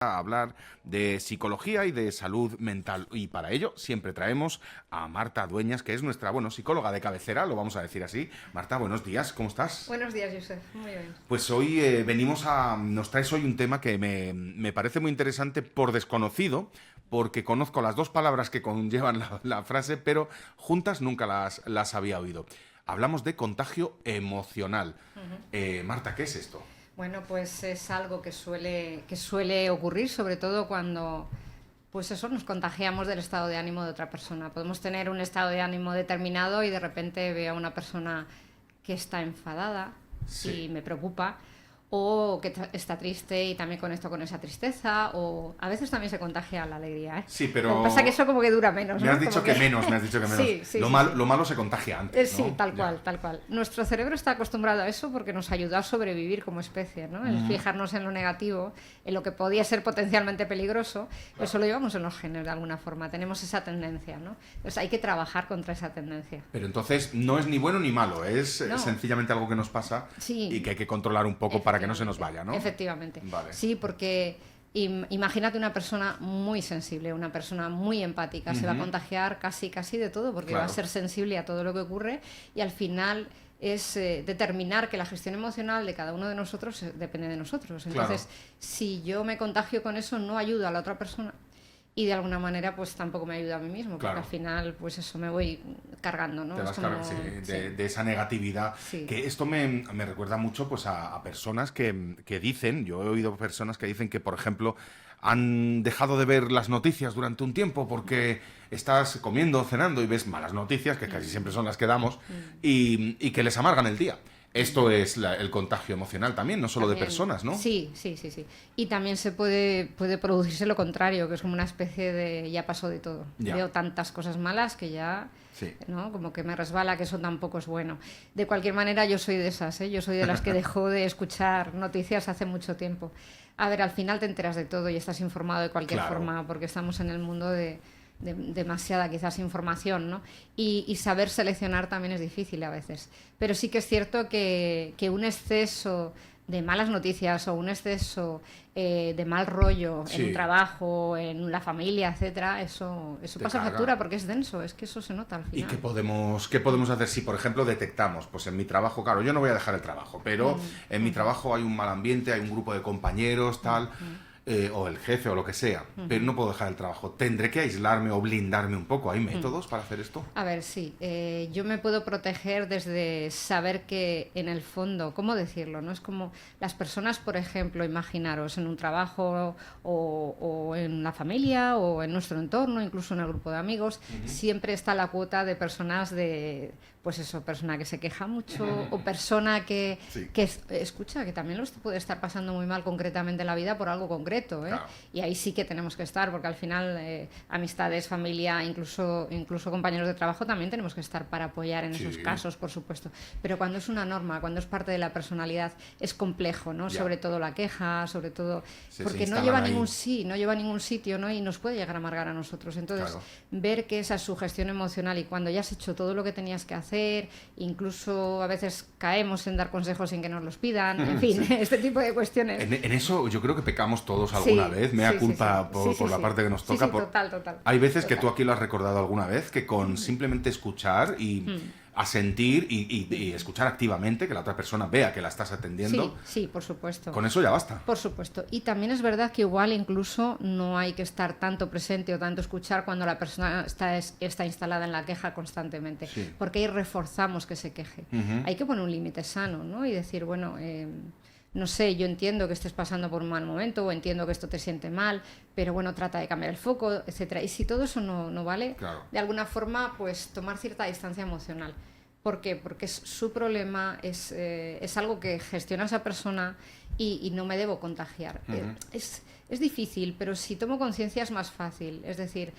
A hablar de psicología y de salud mental. Y para ello siempre traemos a Marta Dueñas, que es nuestra, psicóloga de cabecera, lo vamos a decir así. Marta, buenos días, ¿cómo estás? Buenos días, Josep. Muy bien. Pues hoy nos traes hoy un tema que me parece muy interesante por desconocido, porque conozco las dos palabras que conllevan la frase, pero juntas nunca las había oído. Hablamos de contagio emocional. Marta, ¿qué es esto? Bueno, pues es algo que suele ocurrir, sobre todo cuando pues eso, nos contagiamos del estado de ánimo de otra persona. Podemos tener un estado de ánimo determinado y de repente veo a una persona que está enfadada Sí. y me preocupa, o que está triste y también conecto con esa tristeza, o a veces también se contagia la alegría, ¿eh? Sí, Lo que pero pasa que eso como que dura menos, me ¿no? has dicho Como que menos, me has dicho que menos. Sí, sí, Lo sí, malo, sí. lo malo se contagia antes, ¿no? Sí, tal Ya. cual, tal cual. Nuestro cerebro está acostumbrado a eso porque nos ayudó a sobrevivir como especie, ¿no? El fijarnos en lo negativo, en lo que podía ser potencialmente peligroso, eso lo llevamos en los genes de alguna forma, tenemos esa tendencia, ¿no? Entonces hay que trabajar contra esa tendencia. Pero entonces no es ni bueno ni malo, es No. sencillamente algo que nos pasa Sí. y que hay que controlar un poco para que no se nos vaya, ¿no? Efectivamente. Vale. Sí, porque imagínate una persona muy sensible, una persona muy empática, se va a contagiar casi de todo porque va a Claro. ser sensible a todo lo que ocurre y al final es determinar que la gestión emocional de cada uno de nosotros depende de nosotros. Entonces, Claro. si yo me contagio con eso, no ayudo a la otra persona. Y de alguna manera, pues tampoco me ayuda a mí mismo, porque Claro. al final, pues eso, me voy cargando, ¿no? Te Es vas como- cargando, sí, sí. de esa negatividad. Sí. Que esto me recuerda mucho pues, a personas que dicen, yo he oído personas que dicen que, por ejemplo, han dejado de ver las noticias durante un tiempo porque estás comiendo, cenando y ves malas noticias, que casi siempre son las que damos, y que les amargan el día. Esto es el contagio emocional también, no solo de También. personas, ¿no? Sí, sí, sí, sí. Y también puede producirse lo contrario, que es como una especie de ya pasó de todo. Ya. Veo tantas cosas malas que ya, Sí. ¿no? Como que me resbala, que eso tampoco es bueno. De cualquier manera, yo soy de esas, ¿eh? Yo soy de las que dejó de escuchar noticias hace mucho tiempo. A ver, al final te enteras de todo y estás informado de cualquier Claro. forma, porque estamos en el mundo de demasiada quizás información, ¿no? Y saber seleccionar también es difícil a veces. Pero sí que es cierto que un exceso de malas noticias o un exceso de mal rollo Sí. en un trabajo, en la familia, etcétera, eso Te pasa carga. factura porque es denso, es que eso se nota al ¿Y final. qué podemos hacer si, por ejemplo, detectamos? Pues en mi trabajo, claro, yo no voy a dejar el trabajo, pero en mi trabajo hay un mal ambiente, hay un grupo de compañeros, tal, o el jefe o lo que sea, pero no puedo dejar el trabajo. ¿Tendré que aislarme o blindarme un poco? ¿Hay métodos para hacer esto? A ver, sí, yo me puedo proteger desde saber que en el fondo, ¿cómo decirlo? ¿No? Es como las personas, por ejemplo, imaginaros en un trabajo o en la familia o en nuestro entorno, incluso en el grupo de amigos, siempre está la cuota de personas pues eso, persona que se queja mucho o persona que, Sí. escucha, que también lo puede estar pasando muy mal concretamente en la vida por algo concreto, ¿eh? Claro. Y ahí sí que tenemos que estar, porque al final amistades, familia, incluso compañeros de trabajo también tenemos que estar para apoyar en Sí. esos casos, por supuesto. Pero cuando es una norma, cuando es parte de la personalidad, es complejo, ¿no? Ya. Sobre todo la queja, sobre todo Se porque no instalan lleva ahí. no lleva a ningún sitio, ¿no? Y nos puede llegar a amargar a nosotros. Entonces, Claro. ver que esa es su gestión emocional y cuando ya has hecho todo lo que tenías que hacer, incluso a veces caemos en dar consejos sin que nos los pidan, en fin, este tipo de cuestiones. En eso yo creo que pecamos todos alguna Sí, vez, mea sí, sí, culpa sí. por, Sí, sí, por la sí. parte que nos Sí, toca. sí, total. Hay veces que Total. tú aquí lo has recordado alguna vez, que con simplemente escuchar y asentir y escuchar activamente, que la otra persona vea que la estás atendiendo, Sí, por supuesto. con eso ya basta. Por supuesto. Y también es verdad que igual incluso no hay que estar tanto presente o tanto escuchar cuando la persona está instalada en la queja constantemente. Sí. Porque ahí reforzamos que se queje. Hay que poner un límite sano, ¿no? Y decir, bueno, no sé, yo entiendo que estés pasando por un mal momento o entiendo que esto te siente mal, pero bueno, trata de cambiar el foco, etcétera. Y si todo eso no vale, Claro. de alguna forma, pues tomar cierta distancia emocional. ¿Por qué? Porque es su problema, es algo que gestiona esa persona y no me debo contagiar. Es difícil, pero si tomo conciencia es más fácil. Es decir,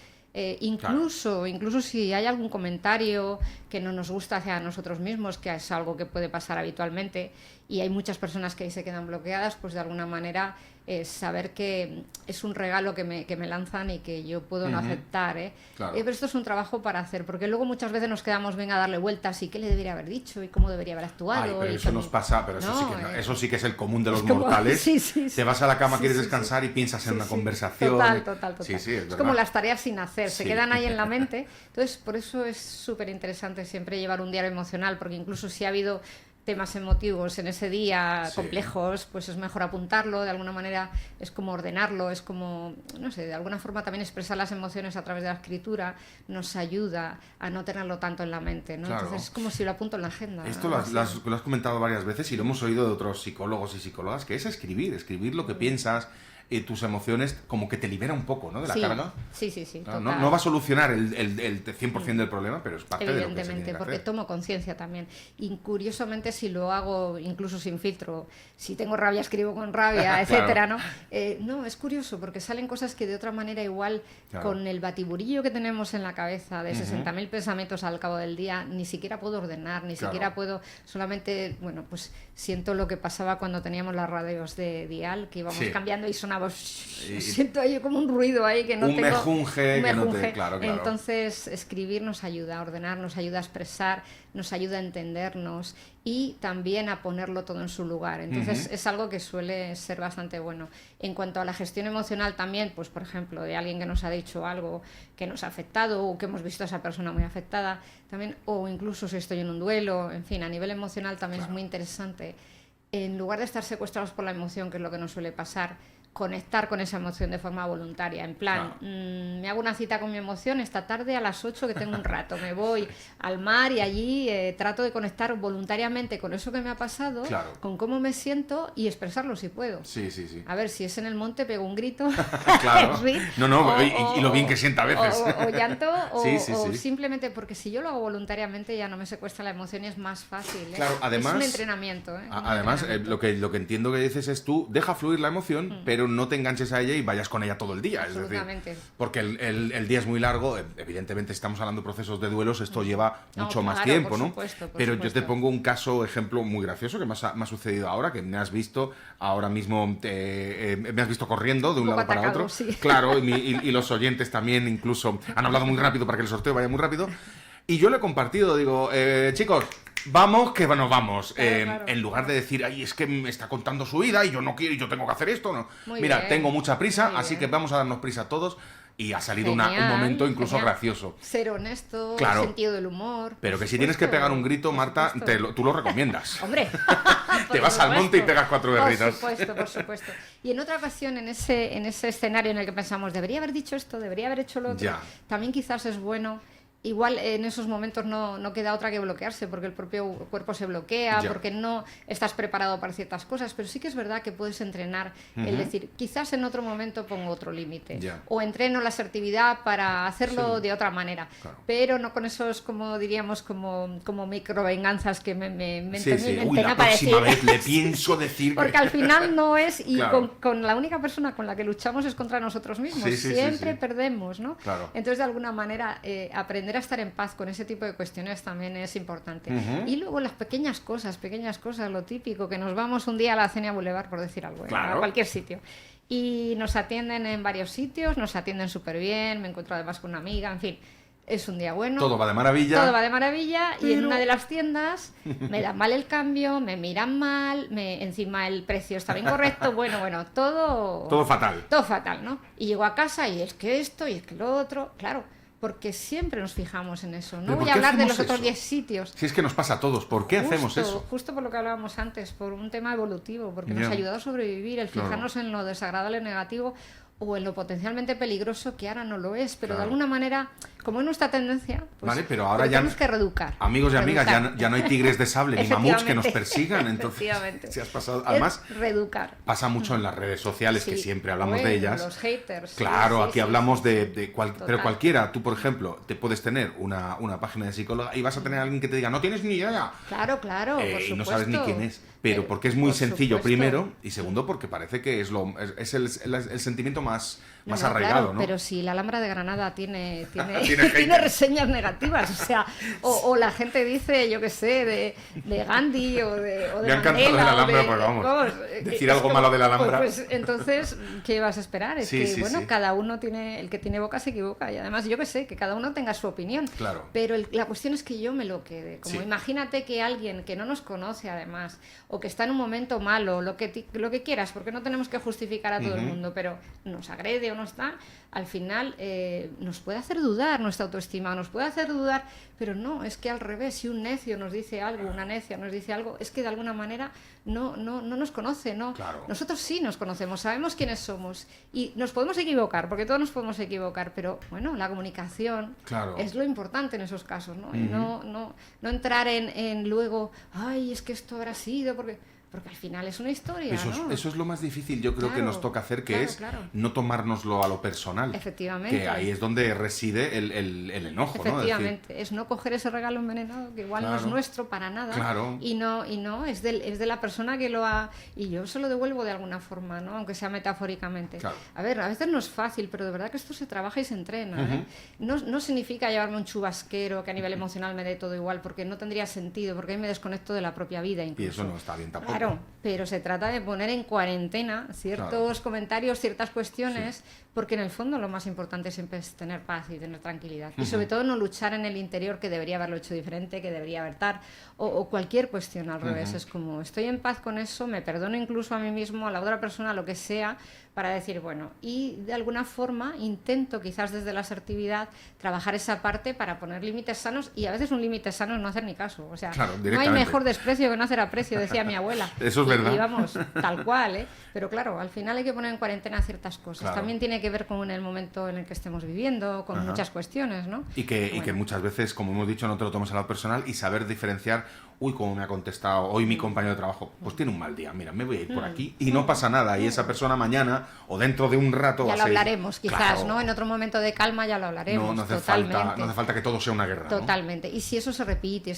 incluso si hay algún comentario que no nos gusta hacia nosotros mismos, que es algo que puede pasar habitualmente, y hay muchas personas que ahí se quedan bloqueadas, pues de alguna manera saber que es un regalo que me lanzan y que yo puedo no aceptar, ¿eh? Claro. Pero esto es un trabajo para hacer, porque luego muchas veces nos quedamos, venga, a darle vueltas y qué le debería haber dicho y cómo debería haber actuado. Ay, pero y eso cómo... nos pasa, pero eso, No, eso sí que es el común de los como... mortales. Sí, sí, sí. Te vas a la cama, Sí, quieres sí, descansar sí. y piensas en una Sí. conversación. Total. Sí, sí, es verdad. como las tareas sin hacer, se Sí. quedan ahí en la mente. Entonces, por eso es súper interesante siempre llevar un diario emocional, porque incluso si ha habido temas emotivos en ese día Sí. complejos, pues es mejor apuntarlo, de alguna manera es como ordenarlo, es como, no sé, de alguna forma también expresar las emociones a través de la escritura nos ayuda a no tenerlo tanto en la mente, ¿no? Claro. Entonces es como si lo apunto en la agenda. Esto ¿no? lo has comentado varias veces y lo hemos oído de otros psicólogos y psicólogas, que es escribir lo que piensas, tus emociones, como que te libera un poco, ¿no? De la carga. Sí, Claro, total. no va a solucionar el 100% del problema, pero es parte de lo que se tiene Evidentemente, que porque hacer. tomo conciencia también. Y curiosamente, si lo hago incluso sin filtro, si tengo rabia, escribo con rabia, Claro. etcétera, ¿no? No, es curioso, porque salen cosas que de otra manera igual, Claro. con el batiburillo que tenemos en la cabeza de 60.000 pensamientos al cabo del día, ni siquiera puedo ordenar, ni Claro. siquiera puedo, solamente, bueno, pues siento lo que pasaba cuando teníamos las radios de dial, que íbamos Sí. cambiando y sonaba... Y- siento ahí como un ruido ahí que no un tengo... mejunje que no te... mejunje. Claro. Entonces, escribir nos ayuda a ordenar, nos ayuda a expresar, nos ayuda a entendernos y también a ponerlo todo en su lugar. Entonces, es algo que suele ser bastante bueno. En cuanto a la gestión emocional también, pues por ejemplo, de alguien que nos ha dicho algo que nos ha afectado o que hemos visto a esa persona muy afectada, también, o incluso si estoy en un duelo, en fin, a nivel emocional también es muy interesante. En lugar de estar secuestrados por la emoción, que es lo que nos suele pasar, conectar con esa emoción de forma voluntaria, en plan, me hago una cita con mi emoción esta tarde a las 8 que tengo un rato, me voy al mar y allí trato de conectar voluntariamente con eso que me ha pasado, Claro. con cómo me siento y expresarlo si puedo. Sí. A ver, si es en el monte, pego un grito. Claro. en fin. No, y lo bien que sienta a veces. O llanto, o, Sí. o simplemente porque si yo lo hago voluntariamente ya no me secuestra la emoción y es más fácil. ¿eh? Claro, además... Es un entrenamiento. Además, lo que entiendo que dices es tú, deja fluir la emoción, pero no te enganches a ella y vayas con ella todo el día. Es decir, Absolutamente. porque el día es muy largo, evidentemente estamos hablando de procesos de duelos, esto lleva No, mucho más claro, tiempo, por ¿no? supuesto, por Pero yo te supuesto. pongo un ejemplo muy gracioso que me ha sucedido ahora, que me has visto ahora mismo, me has visto corriendo de un Un poco lado para atacado, otro. sí. Claro, y los oyentes también incluso han hablado muy rápido para que el sorteo vaya muy rápido. Y yo lo he compartido, digo, chicos, vamos, que nos vamos. Claro. En lugar de decir, ay, es que me está contando su vida y yo no quiero y yo tengo que hacer esto, no. Muy Mira, bien, tengo mucha prisa, muy así bien. que vamos a darnos prisa todos. Y ha salido un Genial, momento incluso genial. gracioso. Ser honesto, Claro. sentido del humor. Pero por que si tienes que supuesto, pegar un grito, por Marta, supuesto. tú lo recomiendas. Hombre, Te vas al monte y pegas 4 berritas. Por supuesto. Y en otra ocasión, en ese escenario en el que pensamos, debería haber dicho esto, debería haber hecho lo otro, Ya. también quizás es bueno. Igual en esos momentos no queda otra que bloquearse, porque el propio cuerpo se bloquea, Ya. porque no estás preparado para ciertas cosas, pero sí que es verdad que puedes entrenar el decir, quizás en otro momento pongo otro límite, Ya. o entreno la asertividad para hacerlo Sí. de otra manera, Claro. pero no con esos, como diríamos, como microvenganzas que me Sí. me Uy, la entena para próxima decir. vez le pienso decir que... Porque al final no es, y Claro. con la única persona con la que luchamos es contra nosotros mismos. Sí. Siempre perdemos, ¿no? Claro. Entonces, de alguna manera, aprender a estar en paz con ese tipo de cuestiones también es importante. Y luego las pequeñas cosas, lo típico, que nos vamos un día a la Cenia Boulevard, por decir algo, Claro. a cualquier sitio. Y nos atienden en varios sitios, nos atienden súper bien, me encuentro además con una amiga, en fin. Es un día bueno. Todo va de maravilla. Todo va de maravilla y en Pero- una de las tiendas me dan mal el cambio, me miran mal, encima el precio estaba incorrecto, bueno, todo... Todo fatal. Todo fatal, ¿no? Y llego a casa y es que esto y es que lo otro, claro, porque siempre nos fijamos en eso. ¿Pero No por voy a qué hablar de hacemos los otros eso? 10 sitios. Si es que nos pasa a todos, ¿por qué hacemos eso? Justo por lo que hablábamos antes, por un tema evolutivo, porque Ya. nos ha ayudado a sobrevivir, el Claro. fijarnos en lo desagradable, negativo o en lo potencialmente peligroso que ahora no lo es, pero Claro. de alguna manera, como es nuestra tendencia, pues Vale, pero ahora lo ya tenemos que reeducar. Amigos y amigas, Reeducar. ya no hay tigres de sable ni mamuts que nos Efectivamente. persigan, entonces Efectivamente. si has pasado, Es además reeducar. pasa mucho en las redes sociales que Sí. siempre hablamos de Bueno, ellas. los haters. Claro, sí, aquí sí, hablamos sí. pero Total. cualquiera, tú por ejemplo, te puedes tener una página de psicóloga y vas a tener a alguien que te diga, no tienes ni idea, Claro, por y no supuesto. sabes ni quién es, pero porque es muy por sencillo supuesto. primero y segundo porque parece que es el sentimiento más No, arraigado, claro, ¿no? pero si la Alhambra de Granada tiene Tiene tiene haters. reseñas negativas, o sea, o la gente dice, yo qué sé, de Gandhi o de Me ha encantado Mandela, la o Alhambra, porque vamos, decir es algo malo de la Alhambra. Pues entonces, ¿qué vas a esperar? Es Sí, que, sí, bueno, sí. cada uno tiene, el que tiene boca se equivoca, y además, yo qué sé, que cada uno tenga su opinión. Claro. Pero la cuestión es que yo me lo quede. Como Sí. imagínate que alguien que no nos conoce, además, o que está en un momento malo, lo que quieras, porque no tenemos que justificar a todo el mundo, pero nos agrede o no está, al final nos puede hacer dudar nuestra autoestima, nos puede hacer dudar, pero no, es que al revés, si un necio nos dice algo, una necia nos dice algo, es que de alguna manera no nos conoce, ¿no? Claro. Nosotros sí nos conocemos, sabemos quiénes somos y nos podemos equivocar, porque todos nos podemos equivocar, pero bueno, la comunicación Claro. es lo importante en esos casos, ¿no? Y no entrar en luego, ay, es que esto habrá sido, porque al final es una historia, ¿no? Eso es lo más difícil, yo creo que Claro, nos toca hacer, que claro, es claro. no tomárnoslo a lo personal. Efectivamente. Que ahí es donde reside el enojo, ¿no? Efectivamente, es no coger ese regalo envenenado que igual no es Claro. nuestro para nada, Claro. y no es de la persona que lo ha, y yo se lo devuelvo de alguna forma, ¿no? Aunque sea metafóricamente. Claro. A ver, a veces no es fácil, pero de verdad que esto se trabaja y se entrena, ¿eh? No significa llevarme un chubasquero que a nivel emocional me dé todo igual, porque no tendría sentido, porque ahí me desconecto de la propia vida incluso. Y eso no está bien tampoco. Claro, pero se trata de poner en cuarentena ciertos comentarios, ciertas cuestiones, porque en el fondo lo más importante siempre es tener paz y tener tranquilidad. Y sobre todo no luchar en el interior, que debería haberlo hecho diferente, que debería haber tal, o cualquier cuestión al revés. Es como, estoy en paz con eso, me perdono incluso a mí mismo, a la otra persona, lo que sea, para decir, bueno, y de alguna forma intento, quizás desde la asertividad, trabajar esa parte para poner límites sanos, y a veces un límite sano es no hacer ni caso. O sea, Claro, no hay directamente. mejor desprecio que no hacer aprecio, decía mi abuela. Eso es verdad. Y vamos, tal cual, ¿eh? Pero claro, al final hay que poner en cuarentena ciertas cosas. Claro. También tiene que ver con el momento en el que estemos viviendo, con muchas cuestiones, ¿no? Y que muchas veces, como hemos dicho, no te lo tomes a lado personal, y saber diferenciar, uy, como me ha contestado hoy mi compañero de trabajo, pues tiene un mal día, mira, me voy a ir por aquí y no pasa nada, y esa persona mañana o dentro de un rato... Ya va a lo ser- hablaremos, quizás, Claro. ¿no? En otro momento de calma ya lo hablaremos. No hace totalmente. falta, no hace falta que todo sea una guerra, ¿no? Totalmente. Y si eso se repite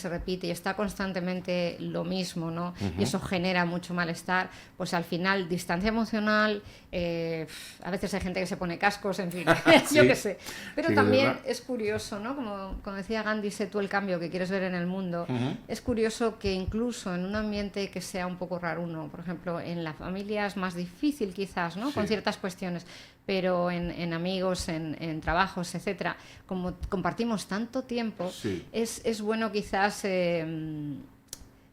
y está constantemente lo mismo, ¿no? Y eso genera mucho malestar, pues al final distancia emocional, a veces hay gente que se pone cascos, en fin, Sí. yo qué sé. Pero Sí, también verdad. es curioso, ¿no? Como decía Gandhi, sé tú el cambio que quieres ver en el mundo. Es curioso que incluso en un ambiente que sea un poco raruno, por ejemplo, en la familia es más difícil quizás, ¿no? Sí. Con ciertas cuestiones, pero en amigos, en trabajos, etcétera, como compartimos tanto tiempo, Sí. es bueno quizás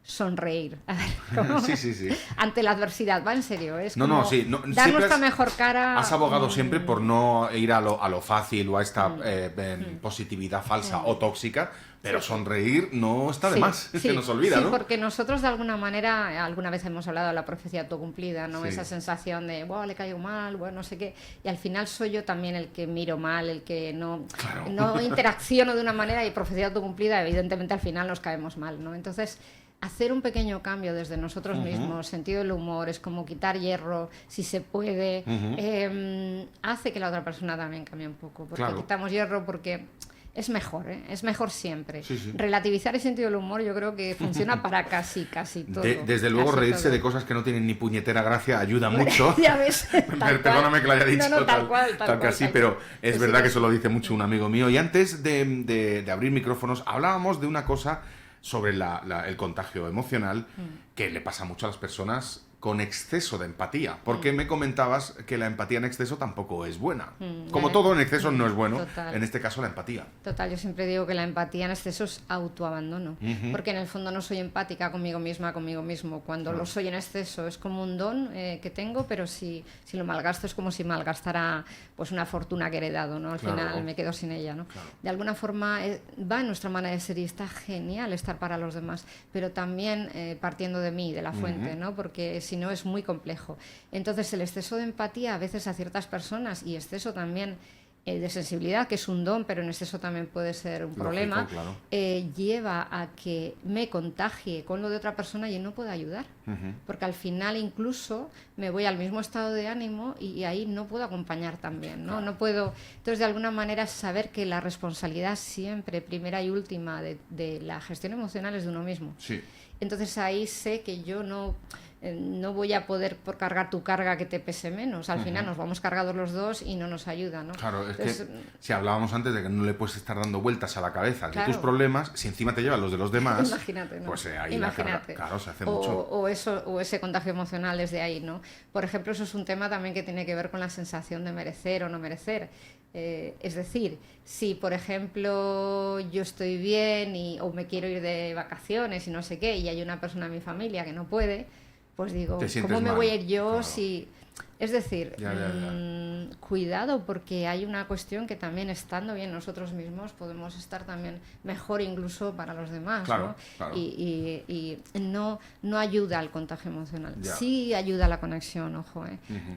sonreír. A ver, ¿cómo? Sí. Ante la adversidad, va en serio. Es No, como no, sí. No, dar siempre nuestra has- mejor cara. Has abogado siempre por no ir a lo fácil o a esta positividad falsa o tóxica, pero sonreír no está de Sí, más, sí, se nos olvida, sí, ¿no? porque nosotros de alguna manera, alguna vez hemos hablado de la profecía autocumplida, ¿no? Sí. Esa sensación de, wow, le caigo mal, bueno, no sé qué, y al final soy yo también el que miro mal, el que no, Claro. no interacciono de una manera, y profecía autocumplida, evidentemente al final nos caemos mal, ¿no? Entonces, hacer un pequeño cambio desde nosotros mismos, sentido del humor, es como quitar hierro, si se puede, hace que la otra persona también cambie un poco, porque Claro. quitamos hierro porque... Es mejor, ¿eh? Es mejor siempre. Sí, sí. Relativizar el sentido del humor yo creo que funciona para casi todo. Desde luego, casi reírse todo. de cosas que no tienen ni puñetera gracia ayuda mucho. Ya ves. tal Perdóname cual. que lo haya dicho No, tal cual. tal que así, tal pero cual. es Sí, verdad sí, que eso lo dice mucho un amigo mío. Y antes de abrir micrófonos, hablábamos de una cosa sobre el contagio emocional que le pasa mucho a las personas con exceso de empatía, porque me comentabas que la empatía en exceso tampoco es buena. Como todo en exceso no es bueno, Total. en este caso la empatía. Total, yo siempre digo que la empatía en exceso es autoabandono, porque en el fondo no soy empática conmigo misma, conmigo mismo. Cuando lo soy en exceso es como un don que tengo, pero si lo malgasto es como si malgastara pues una fortuna que he heredado, ¿no? Al Claro. final me quedo sin ella, ¿no? Claro. De alguna forma va en nuestra manera de ser y está genial estar para los demás, pero también partiendo de mí, de la fuente, ¿no? Porque si no es muy complejo. Entonces el exceso de empatía a veces a ciertas personas y exceso también de sensibilidad, que es un don, pero en exceso también puede ser un Lógico, problema, claro. lleva a que me contagie con lo de otra persona y no puedo ayudar. Porque al final incluso me voy al mismo estado de ánimo y ahí no puedo acompañar también, ¿no? Claro. No puedo. Entonces, de alguna manera, saber que la responsabilidad siempre, primera y última, de la gestión emocional es de uno mismo. Sí. Entonces ahí sé que yo no no voy a poder por cargar tu carga que te pese menos. Al final nos vamos cargados los dos y no nos ayuda, ¿no? Claro, es que si hablábamos antes de que no le puedes estar dando vueltas a la cabeza de tus Claro. problemas, si encima te llevan los de los demás, Imagínate, ¿no? pues ahí la carga, Imagínate. claro, se hace o, mucho. o ese contagio emocional desde ahí, ¿no? Por ejemplo, eso es un tema también que tiene que ver con la sensación de merecer o no merecer. Es decir, si por ejemplo yo estoy bien o me quiero ir de vacaciones y no sé qué, y hay una persona en mi familia que no puede, pues digo, Te sientes ¿cómo me mal, voy a ir yo claro. si...? Es decir, Ya. cuidado, porque hay una cuestión que también estando bien nosotros mismos podemos estar también mejor incluso para los demás, Claro, ¿no? claro. Y no ayuda al contagio emocional. Ya. Sí ayuda a la conexión, ojo,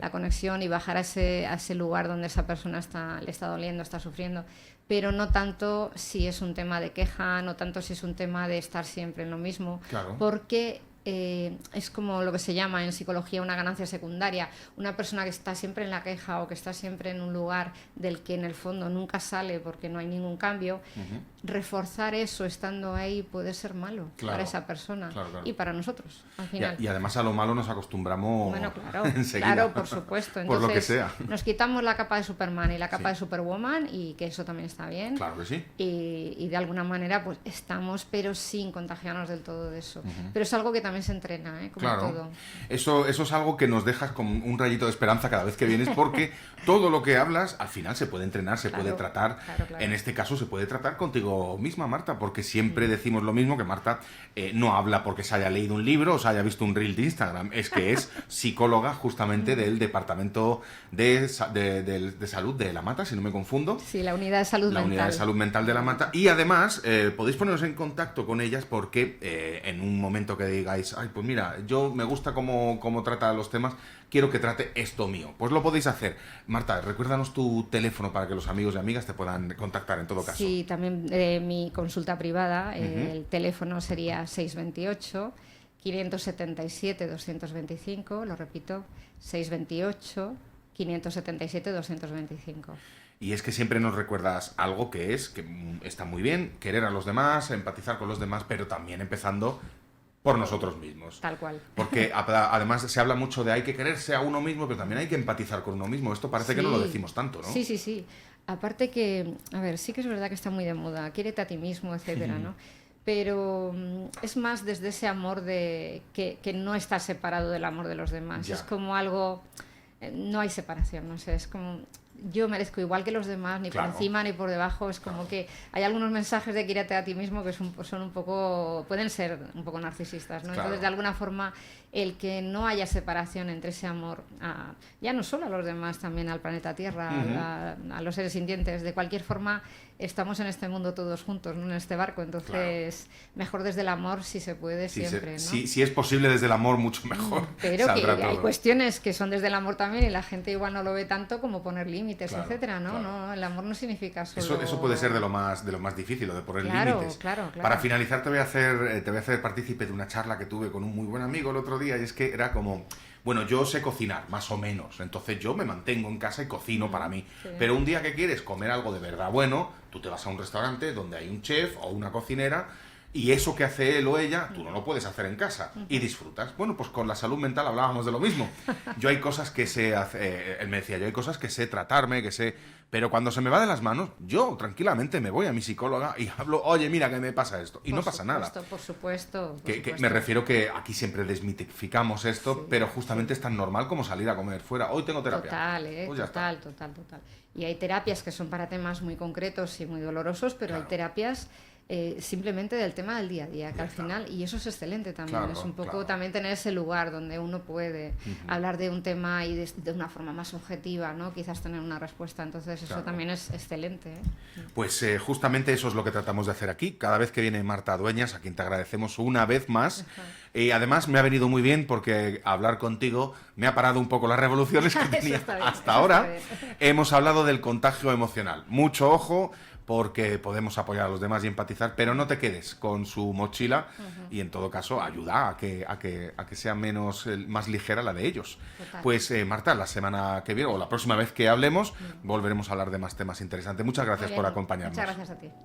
la conexión y bajar a ese lugar donde esa persona le está doliendo, está sufriendo, pero no tanto si es un tema de queja, no tanto si es un tema de estar siempre en lo mismo, Claro. porque es como lo que se llama en psicología una ganancia secundaria. Una persona que está siempre en la queja o que está siempre en un lugar del que en el fondo nunca sale porque no hay ningún cambio, reforzar eso estando ahí puede ser malo Claro, para esa persona claro. y para nosotros al final. Y además a lo malo nos acostumbramos Bueno, claro, enseguida. claro, por supuesto. Entonces, por lo que sea. nos quitamos la capa de Superman y la capa Sí. de Superwoman, y que eso también está bien. Claro que sí. Y de alguna manera pues estamos, pero sin contagiarnos del todo de eso. Pero es algo que también se entrena, como Claro, todo. eso es algo que nos dejas con un rayito de esperanza cada vez que vienes, porque todo lo que hablas al final se puede entrenar, se puede tratar. Claro. En este caso se puede tratar contigo misma, Marta, porque siempre decimos lo mismo, que Marta no habla porque se haya leído un libro o se haya visto un reel de Instagram, es que es psicóloga justamente del Departamento de Salud de La Mata, si no me confundo. Sí, la unidad de salud La mental. unidad de salud mental de La Mata. Y además podéis poneros en contacto con ellas porque en un momento que digáis, ay, pues mira, yo me gusta cómo trata los temas, quiero que trate esto mío, pues lo podéis hacer. Marta, recuérdanos tu teléfono para que los amigos y amigas te puedan contactar en todo caso. Sí, también mi consulta privada, el teléfono sería 628 577 225, lo repito, 628 577 225. Y es que siempre nos recuerdas algo que está muy bien, querer a los demás, empatizar con los demás, pero también empezando por nosotros mismos. Tal cual. Porque además se habla mucho de hay que quererse a uno mismo, pero también hay que empatizar con uno mismo. Esto parece que no lo decimos tanto, ¿no? Sí. Aparte que, a ver, sí que es verdad que está muy de moda, quiérete a ti mismo, etcétera, ¿no? Pero es más desde ese amor que no está separado del amor de los demás. Ya. Es como algo... no hay separación, no sé, es como... yo merezco igual que los demás, ni Claro. por encima ni por debajo. Es como que hay algunos mensajes de quiérate a ti mismo que son un poco, pueden ser un poco narcisistas, ¿no? Claro. Entonces, de alguna forma, el que no haya separación entre ese amor ya no solo a los demás, también al planeta Tierra, a los seres sintientes, de cualquier forma estamos en este mundo todos juntos, ¿no? En este barco. Entonces, mejor desde el amor si se puede, siempre, ¿no? Si es posible desde el amor, mucho mejor. Pero que Saldrá hay todo. cuestiones que son desde el amor también y la gente igual no lo ve tanto, como poner límites, Claro, etcétera, ¿no? claro. No, el amor no significa solo... Eso puede ser de lo más difícil, lo de poner Claro, límites. claro. Para finalizar te voy a hacer partícipe de una charla que tuve con un muy buen amigo el otro día, y es que era como, bueno, yo sé cocinar, más o menos, entonces yo me mantengo en casa y cocino para mí. Sí. Pero un día que quieres comer algo de verdad bueno, tú te vas a un restaurante donde hay un chef o una cocinera, y eso que hace él o ella, tú no lo puedes hacer en casa y disfrutas. Bueno, pues con la salud mental hablábamos de lo mismo. Yo hay cosas que sé hacer, él me decía, yo hay cosas que sé tratarme, pero cuando se me va de las manos, yo tranquilamente me voy a mi psicóloga y hablo, oye, mira que me pasa esto, y no pasa nada. Por supuesto. Que me refiero que aquí siempre desmitificamos esto, Sí, pero justamente es tan normal como salir a comer fuera. Hoy tengo terapia. Total, Pues ya está. total. Y hay terapias que son para temas muy concretos y muy dolorosos, pero Claro. hay terapias simplemente del tema del día a día, que Ya al está. final, y eso es excelente también, Claro, es un poco claro. también tener ese lugar donde uno puede hablar de un tema y de una forma más objetiva, ¿no? Quizás tener una respuesta, entonces eso Claro. también es excelente, ¿eh? Pues justamente eso es lo que tratamos de hacer aquí. Cada vez que viene Marta Dueñas, a quien te agradecemos una vez más. Y además me ha venido muy bien porque hablar contigo me ha parado un poco las revoluciones que Eso tenía está bien, hasta eso ahora. está bien. Hemos hablado del contagio emocional. Mucho ojo, porque podemos apoyar a los demás y empatizar, pero no te quedes con su mochila y en todo caso ayuda a que sea más ligera la de ellos. Total. Pues Marta, la semana que viene o la próxima vez que hablemos volveremos a hablar de más temas interesantes. Muchas gracias Muy por bien, acompañarnos. Muchas gracias a ti.